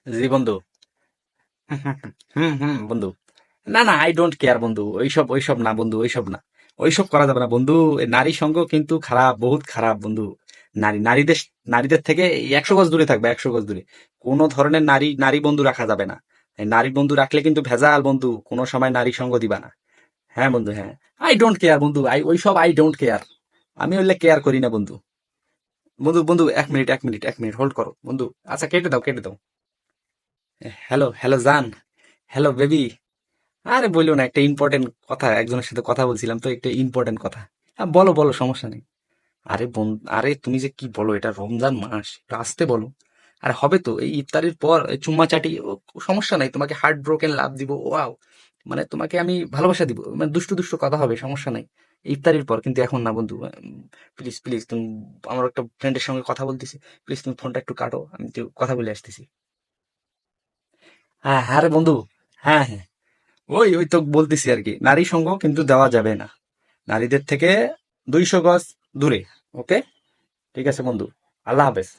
জি বন্ধু। হুম হুম বন্ধু। না না, আই ডোন্ট কেয়ার বন্ধু, ওইসব ওইসব না বন্ধু, ওইসব না। ওইসব করা যাবে না বন্ধু। এই নারী সঙ্গ কিন্তু খারাপ, বহুত খারাপ বন্ধু। নারীদের নারীদের থেকে 100 গজ দূরে থাকবে, 100 গজ দূরে। কোনো ধরনের নারী নারী বন্ধু রাখা যাবে না। এই নারী বন্ধু রাখলে কিন্তু ভেজাল বন্ধু, কোনো সময় নারী সঙ্গ দিবা না। হ্যাঁ বন্ধু, হ্যাঁ। আই ডোন্ট কেয়ার বন্ধু, ওইসব আই ডোন্ট কেয়ার। আমি হইলে কেয়ার করি না বন্ধু। বন্ধু বন্ধু, 1 মিনিট 1 মিনিট 1 মিনিট হোল্ড করো বন্ধু। আচ্ছা, কেটে দাও কেটে দাও। হ্যালো হ্যালো জান। Hello baby. আরে বললো না, একটা ইম্পর্টেন্ট কথা, একজনের সাথে কথা বলছিলাম তো, একটা ইম্পর্টেন্ট কথা। বলো বলো, সমস্যা নেই। আরে আরে তুমি যে কি বলো, এটা রমজান মাস, একটু আসতে বলো। আর হবে তো, এই ইফতারির পর এই চুম্মা চাটি সমস্যা নাই, তোমাকে হার্ট ব্রোকেন লাভ দিব, ওয়াও। মানে তোমাকে আমি ভালোবাসা দিব, মানে দুষ্টু দুষ্টু কথা হবে, সমস্যা নাই। ইফতারির পর, কিন্তু এখন না বন্ধু। প্লিজ প্লিজ তুমি, আমার একটা ফ্রেন্ডের সঙ্গে কথা বলতেছি। প্লিজ তুমি ফোনটা একটু কাটো, আমি একটু কথা বলে আসতেছি। হ্যাঁ হ্যাঁ রে বন্ধু। হ্যাঁ হ্যাঁ। ওই ওই তো বলতেছি আর কি, নারী সঙ্গ কিন্তু দেওয়া যাবে না। নারীদের থেকে 200 গজ দূরে। ওকে। ঠিক আছে বন্ধু। আল্লাহ হাফেজ।